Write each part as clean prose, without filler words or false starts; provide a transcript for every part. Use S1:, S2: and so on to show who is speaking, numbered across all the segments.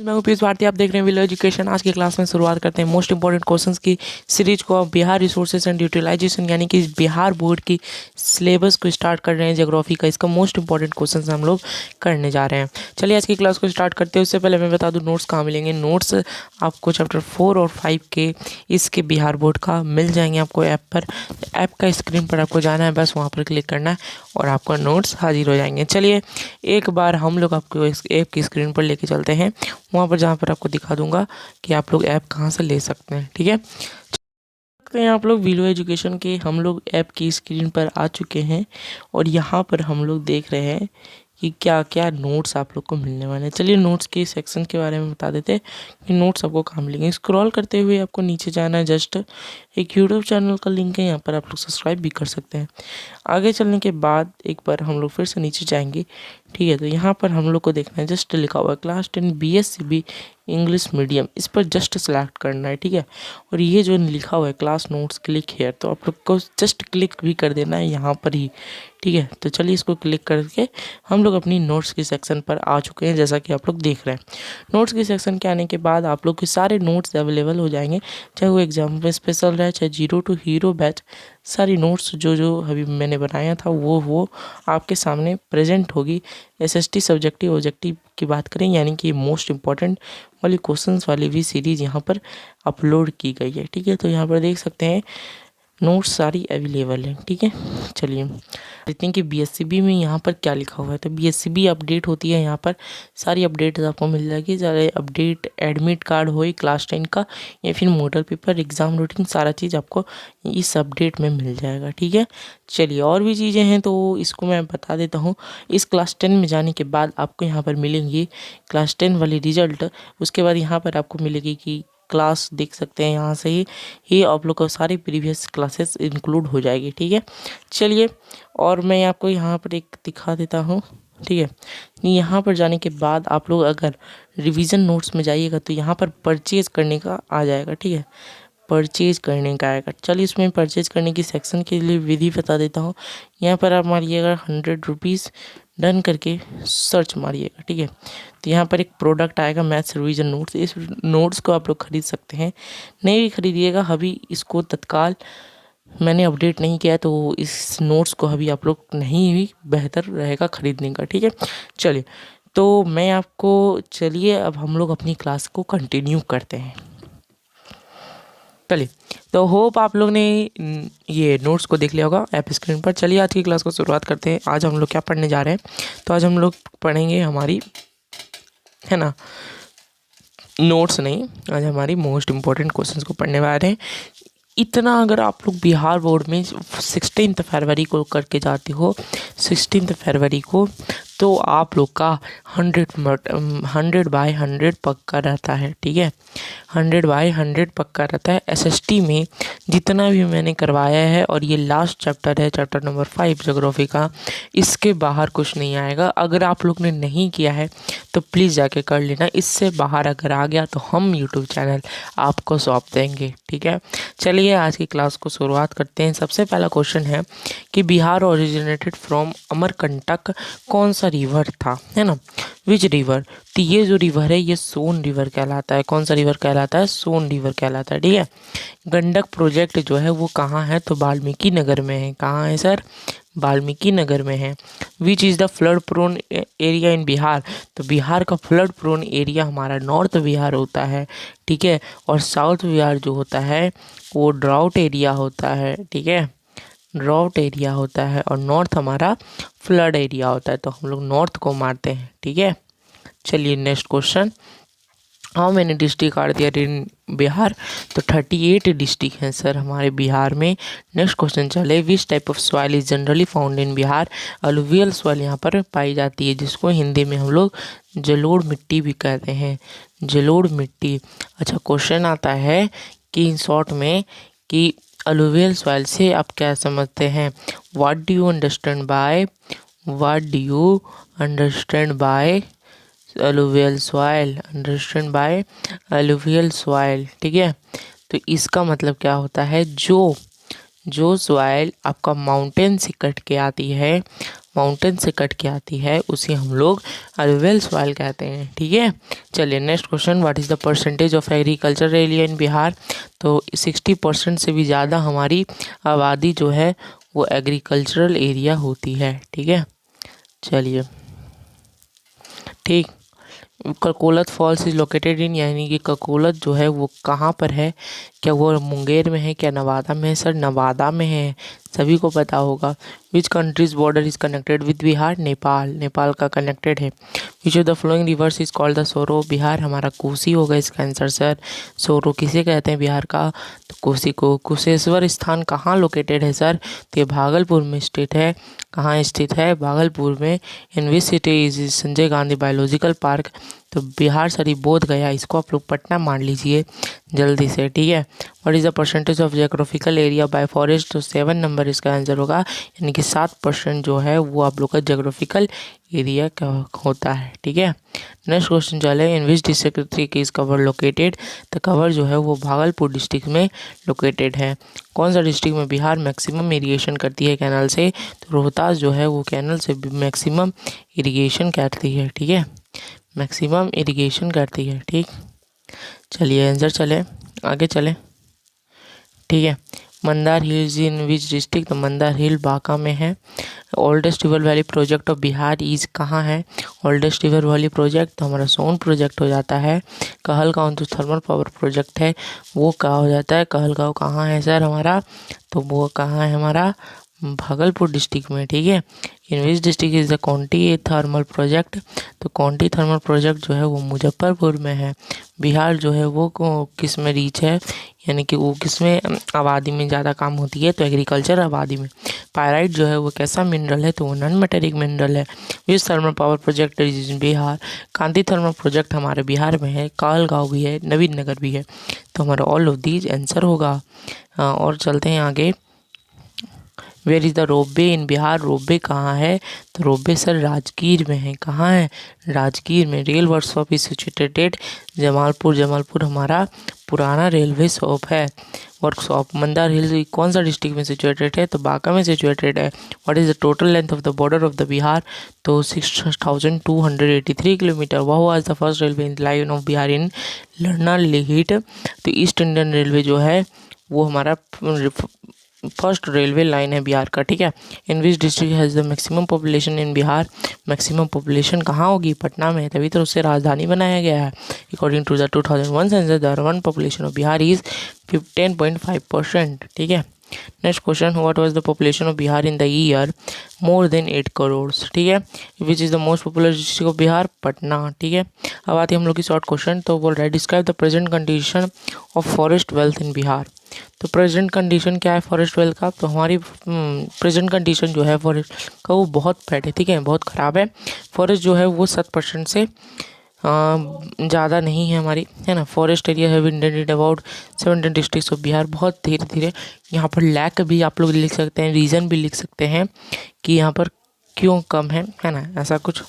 S1: मैं हूं पीयूष भारती, आप देख रहे हैं विलो एजुकेशन। आज की क्लास में शुरुआत करते हैं मोस्ट इंपॉर्टेंट क्वेश्चंस की सीरीज को। बिहार रिसोर्सेज एंड यूटिलाइजेशन यानी कि बिहार बोर्ड की सिलेबस को स्टार्ट कर रहे हैं। ज्योग्राफी का इसका मोस्ट इंपॉर्टेंट क्वेश्चंस हम लोग करने जा रहे हैं। चलिए आज की क्लास को स्टार्ट करते हैं। उससे पहले मैं बता दूं नोट्स कहाँ मिलेंगे। नोट्स आपको चैप्टर 4 और 5 के इसके बिहार बोर्ड का मिल जाएंगे आपको ऐप पर। ऐप का स्क्रीन पर आपको जाना है, बस वहाँ पर क्लिक करना है और आपका नोट्स हाजिर हो जाएंगे। चलिए एक बार हम लोग आपको इस ऐप की स्क्रीन पर लेके चलते हैं, वहाँ पर जहाँ पर आपको दिखा दूंगा कि आप लोग ऐप कहाँ से ले सकते हैं। ठीक है, सकते हैं आप लोग विलो एजुकेशन के हम लोग ऐप की स्क्रीन पर आ चुके हैं और यहाँ पर हम लोग देख रहे हैं कि क्या क्या नोट्स आप लोग को मिलने वाले हैं। चलिए नोट्स के सेक्शन के बारे में बता देते हैं कि नोट्स आपको कहाँ मिलेंगे। स्क्रॉल करते हुए आपको नीचे जाना है। जस्ट एक यूट्यूब चैनल का लिंक है, यहाँ पर आप लोग सब्सक्राइब भी कर सकते हैं। आगे चलने के बाद एक बार हम लोग फिर से नीचे जाएंगे। ठीक है, तो यहाँ पर हम लोग को देखना है, जस्ट लिखा हुआ है क्लास 10 BSCB इंग्लिश मीडियम, इस पर जस्ट सेलेक्ट करना है। ठीक है, और ये जो लिखा हुआ है क्लास नोट्स क्लिक हेयर, तो आप लोग को जस्ट क्लिक भी कर देना है यहाँ पर ही। ठीक है, तो चलिए इसको क्लिक करके हम लोग अपनी नोट्स के सेक्शन पर आ चुके हैं, जैसा कि आप लोग देख रहे हैं। नोट्स के सेक्शन के आने के बाद आप लोग के सारे नोट्स अवेलेबल हो जाएंगे, चाहे वो एग्जाम में स्पेशल रहे, चाहे 0 to हीरो बैच। सारी नोट्स जो अभी मैंने बनाया था वो आपके सामने प्रेजेंट होगी। SST सब्जेक्टिव ऑब्जेक्टिव की बात करें यानी कि मोस्ट इंपॉर्टेंट वाली क्वेश्चंस वाली भी सीरीज़ यहाँ पर अपलोड की गई है। ठीक है, तो यहाँ पर देख सकते हैं नोट्स सारी अवेलेबल है। ठीक है, चलिए देखते हैं कि BSCB में यहाँ पर क्या लिखा हुआ है। तो BSCB अपडेट होती है, यहाँ पर सारी अपडेट्स आपको मिल जाएगी। सारे अपडेट एडमिट कार्ड हो क्लास 10 का या फिर मॉडल पेपर एग्ज़ाम रूटीन, सारा चीज़ आपको इस अपडेट में मिल जाएगा। ठीक है, चलिए और भी चीज़ें हैं तो इसको मैं बता देता हूँ। इस क्लास 10 में जाने के बाद आपको यहाँ पर मिलेंगी क्लास 10 वाली रिजल्ट। उसके बाद यहाँ पर आपको मिलेगी कि क्लास देख सकते हैं, यहाँ से ही आप लोग को सारी प्रीवियस क्लासेस इंक्लूड हो जाएगी। ठीक है, चलिए और मैं आपको यहाँ पर एक दिखा देता हूँ। ठीक है, यहाँ पर जाने के बाद आप लोग अगर रिवीजन नोट्स में जाइएगा तो यहाँ पर परचेज करने का आ जाएगा। ठीक है, परचेज करने का आएगा। चलिए इसमें परचेज करने की सेक्शन के लिए विधि बता देता हूँ। यहाँ पर आप मारिएगा 100 रुपीज़, डन करके सर्च मारिएगा। ठीक है, तो यहाँ पर एक प्रोडक्ट आएगा मैथ्स रिवीजन नोट्स। इस नोट्स को आप लोग खरीद सकते हैं, नहीं भी खरीदिएगा अभी इसको तत्काल मैंने अपडेट नहीं किया, तो इस नोट्स को अभी आप लोग नहीं भी बेहतर रहेगा खरीदने का। ठीक है, चलिए तो मैं आपको, चलिए अब हम लोग अपनी क्लास को कंटिन्यू करते हैं। चलिए तो होप आप लोग ने ये नोट्स को देख लिया होगा ऐप स्क्रीन पर। चलिए आज की क्लास को शुरुआत करते हैं। आज हम लोग क्या पढ़ने जा रहे हैं, तो आज हम लोग पढ़ेंगे हमारी, है ना, नोट्स नहीं, आज हमारी मोस्ट इम्पोर्टेंट क्वेश्चंस को पढ़ने वाले हैं। इतना अगर आप लोग बिहार बोर्ड में 16 फरवरी को करके जाते हो, 16 फरवरी को, तो आप लोग का 100/100 पक्का रहता है। ठीक है, 100/100 पक्का रहता है। SST में जितना भी मैंने करवाया है, और ये लास्ट चैप्टर है, चैप्टर नंबर 5 ज्योग्राफी का, इसके बाहर कुछ नहीं आएगा। अगर आप लोग ने नहीं किया है तो प्लीज़ जाके कर लेना। इससे बाहर अगर आ गया तो हम यूट्यूब चैनल आपको सौंप देंगे। ठीक है, चलिए आज की क्लास को शुरुआत करते हैं। सबसे पहला क्वेश्चन है कि बिहार ओरिजिनेटेड फ्रॉम अमरकंटक कौन सा रिवर था, है ना, विच रिवर। तो ये जो रिवर है ये सोन रिवर कहलाता है। कौन सा रिवर कहलाता है? सोन रिवर कहलाता है। ठीक है, गंडक प्रोजेक्ट जो है वो कहाँ है, तो वाल्मीकि नगर में है। कहाँ है सर? वाल्मीकि नगर में है। Which is the flood prone area in Bihar. तो बिहार का फ्लड प्रोन एरिया हमारा नॉर्थ बिहार होता है। ठीक है, और साउथ बिहार जो होता है वो ड्राउट एरिया होता है। ठीक है, ड्राउट एरिया होता है, और नॉर्थ हमारा फ्लड एरिया होता है, तो हम लोग नॉर्थ को मारते हैं। ठीक है, चलिए next question, how many district are there in Bihar. तो 38 डिस्ट्रिक्ट हैं सर हमारे बिहार में। नेक्स्ट क्वेश्चन चले, which type of soil is generally found in Bihar. Alluvial soil यहाँ पर पाई जाती है, जिसको हिंदी में हम लोग जलोढ़ मिट्टी भी कहते हैं, जलोढ़ मिट्टी। अच्छा, क्वेश्चन आता है कि इन शॉर्ट में कि अलुवियल सॉइल से आप क्या समझते हैं। What do you understand by, what do you understand by alluvial soil, understand by alluvial soil. ठीक है, तो इसका मतलब क्या होता है, जो सॉइल आपका माउंटेन से कट के आती है माउंटेन से कट के आती है उसे हम लोग अलवेल सॉइल कहते हैं। ठीक है, चलिए next question, what is the percentage of agriculture area in Bihar. तो 60% से भी ज़्यादा हमारी आबादी जो है वो एग्रीकल्चरल एरिया होती है। ठीक है, चलिए ठीक। Kakolat falls is located in, यानी कि ककोलत जो है वो कहाँ पर है, क्या वो मुंगेर में है, क्या नवादा में है? सर नवादा में है, सभी को पता होगा। Which countries border is connected with Bihar, Nepal, Nepal का कनेक्टेड है। Which of the flowing rivers is called the sorrow, Bihar हमारा कोसी होगा इसका आंसर सर। सोरो किसे कहते हैं बिहार का, तो कोसी को। कुशेश्वर स्थान कहाँ लोकेटेड है सर, तो ये भागलपुर में स्थित है। कहाँ स्थित है, भागलपुर में। In which city is Sanjay Gandhi biological park, तो बिहार शरीफ बोध गया, इसको आप लोग पटना मान लीजिए जल्दी से। ठीक है, what is the percentage of geographical area bye forest, तो 7 नंबर इसका आंसर होगा, यानी कि 7% जो है वो आप लोग का जियोग्राफिकल एरिया का होता है। ठीक है, नेक्स्ट क्वेश्चन चले, in which district is Kawar located, तो कवर जो है वो भागलपुर डिस्ट्रिक्ट में लोकेटेड है। कौन सा डिस्ट्रिक्ट में बिहार मैक्सिमम इरिगेशन करती है कैनल से, तो रोहतास जो है वो कैनल से मैक्सिमम इरिगेशन करती है। ठीक है, मैक्सिमम इरिगेशन करती है। ठीक, चलिए आंसर चले आगे चले। ठीक है, Mandar hills in which district, तो मंदार हिल बांका में है। Oldest river valley project of Bihar is कहाँ है, ओल्डेस्ट रिवर वैली प्रोजेक्ट तो हमारा सोन प्रोजेक्ट हो जाता है। कहलगांव जो थर्मल पावर प्रोजेक्ट है वो कहाँ हो जाता है, कहलगांव कहाँ है सर हमारा, तो वो कहाँ है हमारा भागलपुर डिस्ट्रिक्ट में। ठीक है, in which district is the Kanti thermal project, तो कौंटी थर्मल प्रोजेक्ट जो है वो मुजफ्फरपुर में है। बिहार जो है वो किस में रीच है, यानी कि वो किस में आबादी में ज़्यादा काम होती है, तो एग्रीकल्चर आबादी में। पायराइट जो है वो कैसा मिनरल है, तो वो नॉन मेटेलिक मिनरल है। Which thermal power project is in Bihar, Kanti thermal project हमारे बिहार में है। कहलगांव भी है, नवीन नगर भी है, तो हमारा ऑल ऑफ दीज आंसर होगा। और चलते हैं आगे, where is the ropeway in Bihar, ropeway कहाँ है, तो रोपवे सर राजगीर में है। कहाँ है, राजगीर में। Rail workshop is situated Jamalpur, Jamalpur हमारा पुराना रेलवे शॉप है वर्कशॉप। मंदार हिल्स कौन सा डिस्ट्रिक्ट में सिचुएटेड है, तो बांका में सिचुएटेड है। What is the total length of the border of the Bihar, तो 6283 किलोमीटर। वह was the first railway in line of Bihar in लर्नर लिहिट, तो ईस्ट इंडियन रेलवे जो है वो हमारा फर्स्ट रेलवे लाइन है बिहार का। ठीक है, in which district has the maximum population in Bihar, maximum population कहाँ होगी, पटना में, तभी तो उससे राजधानी बनाया गया है। According to the 2001 census the urban population of Bihar is 10.5%। ठीक है, next question, what was the population of Bihar in the year, more than 8 crore. ठीक है, which is the most popular district of Bihar, Patna. ठीक है, अब आती है हम लोग की शॉर्ट क्वेश्चन, तो बोल रहा है describe the present condition of forest wealth in Bihar. तो प्रेजेंट कंडीशन क्या है फॉरेस्ट वेल्थ का, तो हमारी प्रेजेंट कंडीशन जो है फॉरेस्ट का वो बहुत बैड है। ठीक है, बहुत ख़राब है। फॉरेस्ट जो है वो 7% से ज़्यादा नहीं है हमारी, है ना। फॉरेस्ट एरिया है indented about 17 districts of Bihar. बहुत धीरे धीरे यहाँ पर लैक भी आप लोग लिख सकते हैं, रीज़न भी लिख सकते हैं कि यहाँ पर क्यों कम है ना, ऐसा कुछ।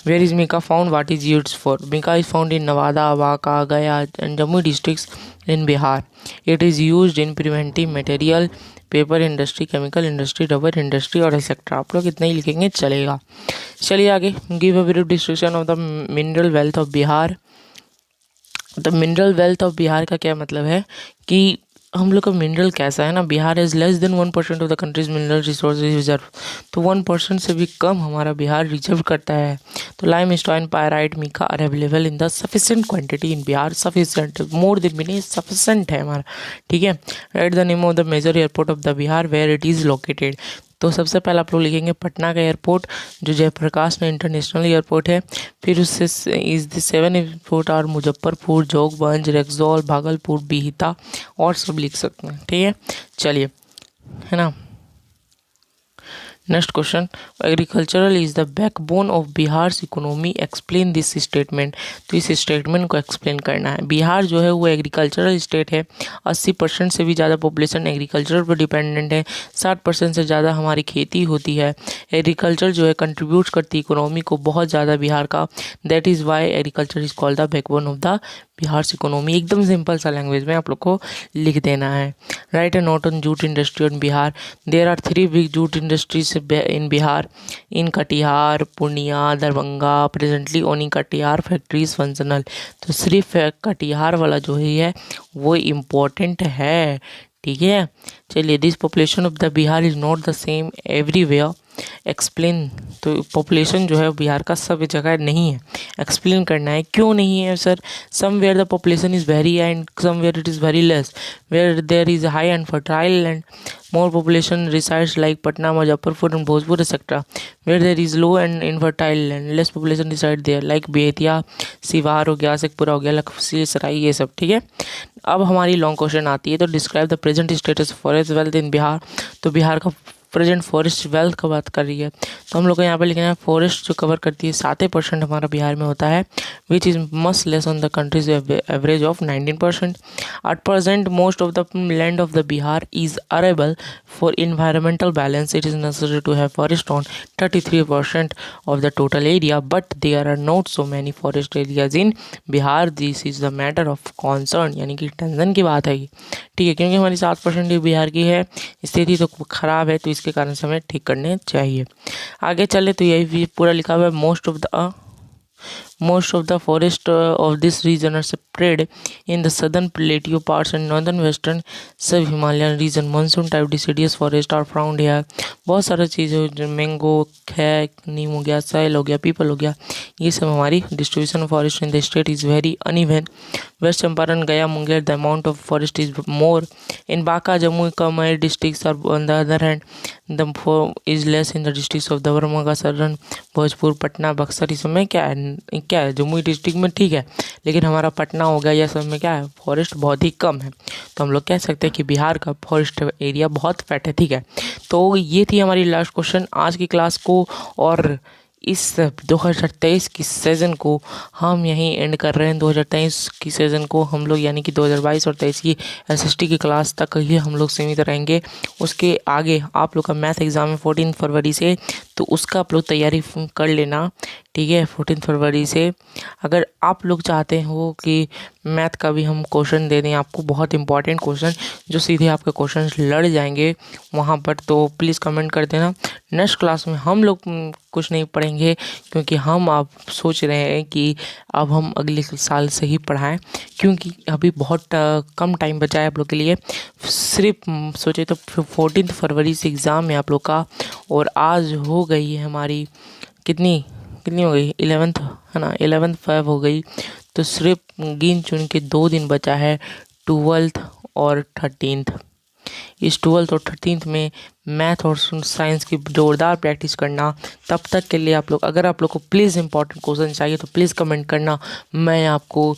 S1: Where is mica found, what is used for, mica is found in Nawada, Banka, Gaya and Jammu districts in Bihar. It is used in preventive material, paper industry, chemical industry, rubber industry और एक्सेट्रा। आप लोग इतना ही लिखेंगे चलेगा। चलिए आगे, give a brief description of the mineral wealth of Bihar. तो मिनरल वेल्थ ऑफ बिहार का क्या मतलब है कि हम लोग का मिनरल कैसा है ना, Bihar is less than 1% of the countries mineral resources reserve, तो 1% से भी कम हमारा बिहार रिजर्व करता है। तो limestone, pyrite, mica are available in the sufficient quantity in Bihar. Sufficient, more than meaning sufficient है हमारा। ठीक है, right the name of the major airport of the Bihar where it is located. तो सबसे पहले आप लोग लिखेंगे पटना का एयरपोर्ट जो जयप्रकाश में इंटरनेशनल एयरपोर्ट है। फिर उससे इस द 7 एयरपोर्ट और मुजफ्फरपुर, जोगबंज, रेक्सोल, भागलपुर, बिहिता और सब लिख सकते हैं। ठीक है, चलिए, है ना। Next question, agricultural is the backbone of Bihar economy, explain this statement. तो इस स्टेटमेंट को एक्सप्लेन करना है। बिहार जो है वो एग्रीकल्चरल स्टेट है। 80% से भी ज़्यादा पॉपुलेशन एग्रीकल्चर पर डिपेंडेंट है। 60% से ज़्यादा हमारी खेती होती है। एग्रीकल्चर जो है कंट्रीब्यूट करती है इकोनॉमी को बहुत ज़्यादा बिहार का। That is why agriculture is called the backbone of the Bihar economy. एकदम सिंपल सा लैंग्वेज में आप लोग को लिख देना है। Write a note on jute industry on Bihar. There are 3 big jute industries in Bihar, in Katihar, Purnia, Darbhanga, presently only Katihar factories functional. तो सिर्फ कटिहार वाला जो है वो इम्पोर्टेंट है, ठीक है। चलिए, this population of the Bihar is not the same everywhere, explain. तो पॉपुलेशन जो है बिहार का सब जगह नहीं है, एक्सप्लेन करना है क्यों नहीं है sir. Somewhere the population is very and somewhere it is very less, where there is high and fertile land more population resides like Patna, Muzaffarpur and Bhojpur etc. Where there is low and infertile land, less population reside there like Bettiah, Siwar हो गया, शेखपुरा हो गया, लखीसराय, ये सब, ठीक है। अब हमारी लॉन्ग क्वेश्चन आती है, तो describe the present status forest wealth in Bihar. तो बिहार का प्रेजेंट फॉरेस्ट वेल्थ का बात कर रही है, तो हम लोग को यहाँ पर लिखना है फॉरेस्ट जो कवर करती है 7% हमारा बिहार में होता है, which is must less on the country's average of 19%। At present most of the land of the Bihar is arable for environmental balance, it is necessary to have forest on 33% of the total area, but there are not so many forest areas in Bihar, this is the matter of concern, यानी कि tension की बात है ये, ठीक है, क्योंकि हमारी 7% बिहार की है स्थिति तो ख़राब है, तो इसके कारण से हमें ठीक करने चाहिए। आगे चले तो यही भी पूरा लिखा हुआ है, most of the forest of this region are spread in the southern plateau parts and northern western sub-Himalayan region. Monsoon type deciduous forest are found here. बहुत सारा चीज़, मैंगो है, नीम हो गया, साइल हो गया, पीपल हो गया, ये सब हमारी distribution of forest in the state is very uneven. West Champaran, Gaya, Munger the amount of forest is more in Banka, Jammu, कमई districts are on the other hand the is less in the districts of Darbhanga, Saran, Bhojpur, Patna, Buxar, इस समय क्या है जम्मू डिस्ट्रिक्ट में, ठीक है, लेकिन हमारा पटना हो गया, यह सब में क्या है फॉरेस्ट बहुत ही कम है, तो हम लोग कह सकते हैं कि बिहार का फॉरेस्ट एरिया बहुत फैट है, ठीक है। तो ये थी हमारी लास्ट क्वेश्चन आज की क्लास को, और इस 2023 की सीज़न को हम यहीं एंड कर रहे हैं। 2023 की सीज़न को हम लोग यानी कि 2022 और 23 की एसएसटी की क्लास तक ही हम लोग सीमित रहेंगे। उसके आगे आप लोग का मैथ एग्ज़ाम है 14 फरवरी से, तो उसका आप लोग तैयारी कर लेना, ठीक है। 14 फरवरी से अगर आप लोग चाहते हो कि मैथ का भी हम क्वेश्चन दे दें आपको, बहुत इंपॉर्टेंट क्वेश्चन जो सीधे आपके क्वेश्चन लड़ जाएंगे वहाँ पर, तो प्लीज़ कमेंट कर देना। नेक्स्ट क्लास में हम लोग कुछ नहीं पढ़ेंगे, क्योंकि हम आप सोच रहे हैं कि अब हम अगले साल से ही पढ़ाएं, क्योंकि अभी बहुत कम टाइम बचा है आप लोग के लिए। सिर्फ सोचे तो 14 फरवरी से एग्ज़ाम है आप लोग का, और आज हो गई है हमारी कितनी हो गई 11th है ना, 11th Feb हो गई, तो सिर्फ गिन चुन के 2 दिन बचा है, 12th और 13th। इस 12th और 13th में मैथ और साइंस की ज़ोरदार प्रैक्टिस करना। तब तक के लिए आप लोग, अगर आप लोग को प्लीज़ इंपॉर्टेंट क्वेश्चन चाहिए तो प्लीज़ कमेंट करना, मैं आपको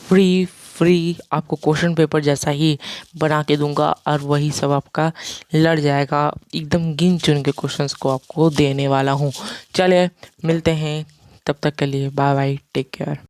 S1: फ्री आपको क्वेश्चन पेपर जैसा ही बना के दूंगा, और वही सब आपका लड़ जाएगा, एकदम गिन चुन के क्वेश्चंस को आपको देने वाला हूँ। चलिए मिलते हैं, तब तक के लिए बाय बाय, टेक केयर।